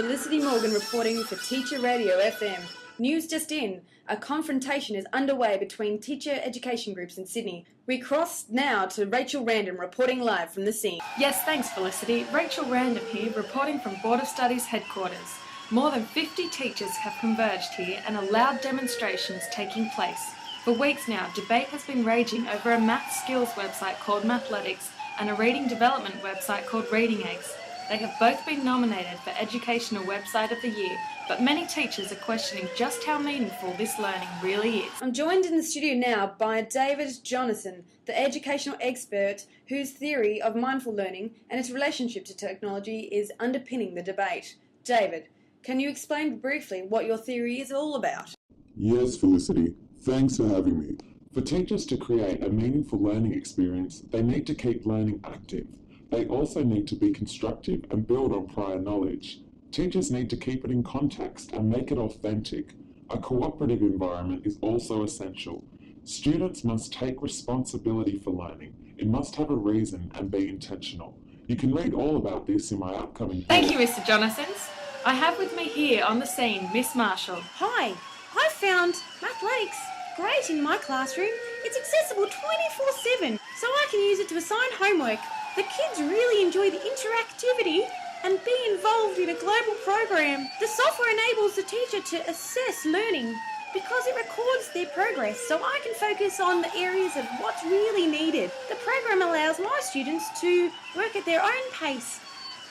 Felicity Morgan reporting for Teacher Radio FM. News just in. A confrontation is underway between teacher education groups in Sydney. We cross now to Rachel Random reporting live from the scene. Yes, thanks Felicity. Rachel Random here reporting from Board of Studies headquarters. More than 50 teachers have converged here and a loud demonstration is taking place. For weeks now, debate has been raging over a math skills website called Mathletics and a reading development website called Reading Eggs. They have both been nominated for Educational Website of the Year, but many teachers are questioning just how meaningful this learning really is. I'm joined in the studio now by David Jonathan, the educational expert whose theory of mindful learning and its relationship to technology is underpinning the debate. David, can you explain briefly what your theory is all about? Yes, Felicity. Thanks for having me. For teachers to create a meaningful learning experience, they need to keep learning active. They also need to be constructive and build on prior knowledge. Teachers need to keep it in context and make it authentic. A cooperative environment is also essential. Students must take responsibility for learning. It must have a reason and be intentional. You can read all about this in my upcoming book. Thank you, Mr. Jonathans. I have with me here on the scene Miss Marshall. Hi, I found Mathletics great in my classroom. It's accessible 24/7, so I can use it to assign homework. The kids really enjoy the interactivity and be involved in a global program. The software enables the teacher to assess learning because it records their progress, so I can focus on the areas of what's really needed. The program allows my students to work at their own pace,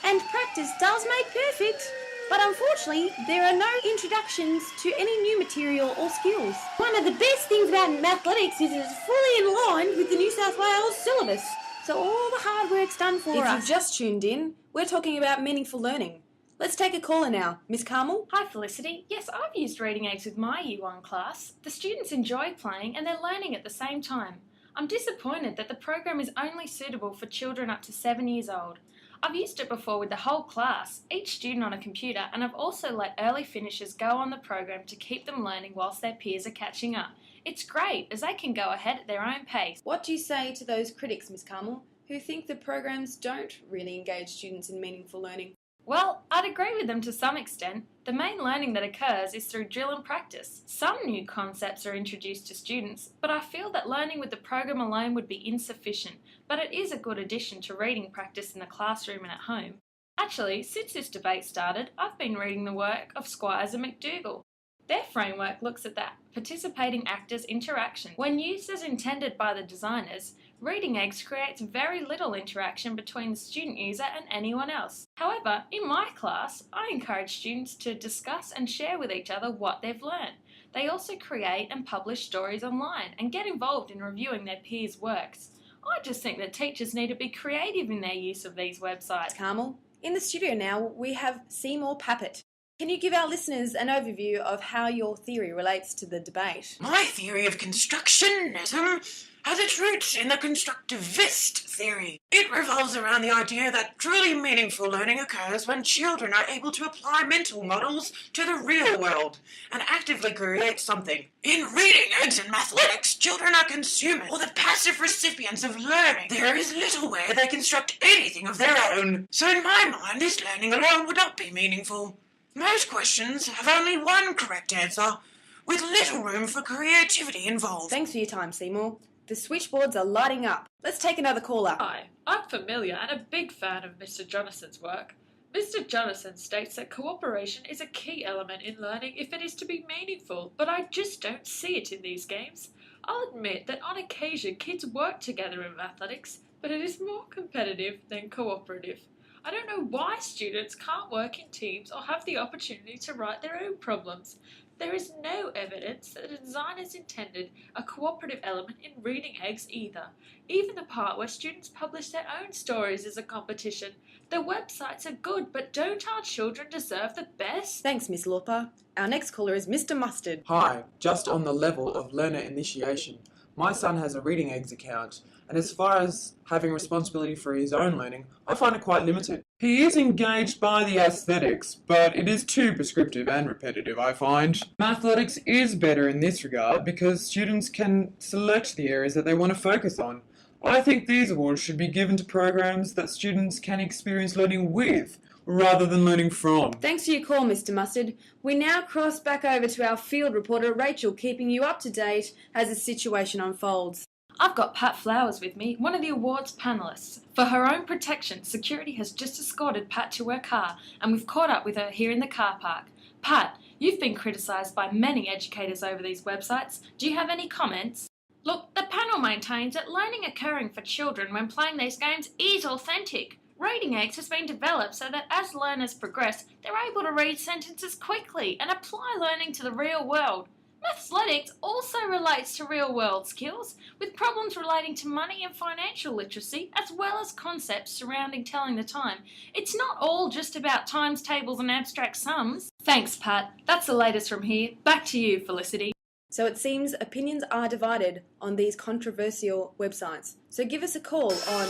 and practice does make perfect. But unfortunately, there are no introductions to any new material or skills. One of the best things about Mathletics is it's fully in line with the New South Wales syllabus. So all the hard work's done for us. If you've just tuned in, we're talking about meaningful learning. Let's take a caller now. Miss Carmel? Hi Felicity. Yes, I've used Reading Eggs with my Year 1 class. The students enjoy playing and they're learning at the same time. I'm disappointed that the program is only suitable for children up to 7 years old. I've used it before with the whole class, each student on a computer, and I've also let early finishers go on the program to keep them learning whilst their peers are catching up. It's great, as they can go ahead at their own pace. What do you say to those critics, Miss Carmel, who think the programs don't really engage students in meaningful learning? Well, I'd agree with them to some extent. The main learning that occurs is through drill and practice. Some new concepts are introduced to students, but I feel that learning with the program alone would be insufficient, but it is a good addition to reading practice in the classroom and at home. Actually, since this debate started, I've been reading the work of Squires and McDougall. Their framework looks at the participating actors' interaction. When used as intended by the designers, Reading Eggs creates very little interaction between the student user and anyone else. However, in my class, I encourage students to discuss and share with each other what they've learned. They also create and publish stories online and get involved in reviewing their peers' works. I just think that teachers need to be creative in their use of these websites. Carmel, in the studio now we have Seymour Pappett. Can you give our listeners an overview of how your theory relates to the debate? My theory of constructionism has its roots in the constructivist theory. It revolves around the idea that truly meaningful learning occurs when children are able to apply mental models to the real world and actively create something. In Reading Eggs and Mathletics, children are consumers or the passive recipients of learning. There is little way they construct anything of their own. So in my mind, this learning alone would not be meaningful. Most questions have only one correct answer, with little room for creativity involved. Thanks for your time, Seymour. The switchboards are lighting up. Let's take another caller. Hi, I'm familiar and a big fan of Mr. Jonathan's work. Mr. Jonathan states that cooperation is a key element in learning if it is to be meaningful, but I just don't see it in these games. I'll admit that on occasion kids work together in athletics, but it is more competitive than cooperative. I don't know why students can't work in teams or have the opportunity to write their own problems. There is no evidence that the designers intended a cooperative element in Reading Eggs either. Even the part where students publish their own stories is a competition. The websites are good, but don't our children deserve the best? Thanks, Miss Lauper. Our next caller is Mr. Mustard. Hi, just on the level of learner initiation. My son has a Reading Eggs account, and as far as having responsibility for his own learning, I find it quite limited. He is engaged by the aesthetics, but it is too prescriptive and repetitive, I find. Mathletics is better in this regard because students can select the areas that they want to focus on. I think these awards should be given to programs that students can experience learning with, rather than learning from. Thanks for your call, Mr. Mustard. We now cross back over to our field reporter, Rachel, keeping you up to date as the situation unfolds. I've got Pat Flowers with me, one of the awards panellists. For her own protection, security has just escorted Pat to her car, and we've caught up with her here in the car park. Pat, you've been criticised by many educators over these websites. Do you have any comments? Look, the panel maintains that learning occurring for children when playing these games is authentic. Reading eggs has been developed so that as learners progress, they're able to read sentences quickly and apply learning to the real world. Mathletics also relates to real-world skills, with problems relating to money and financial literacy, as well as concepts surrounding telling the time. It's not all just about times tables and abstract sums. Thanks, Pat. That's the latest from here. Back to you, Felicity. So it seems opinions are divided on these controversial websites. So give us a call on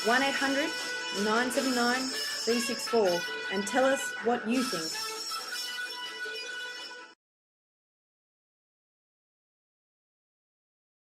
1800 979 364 and tell us what you think.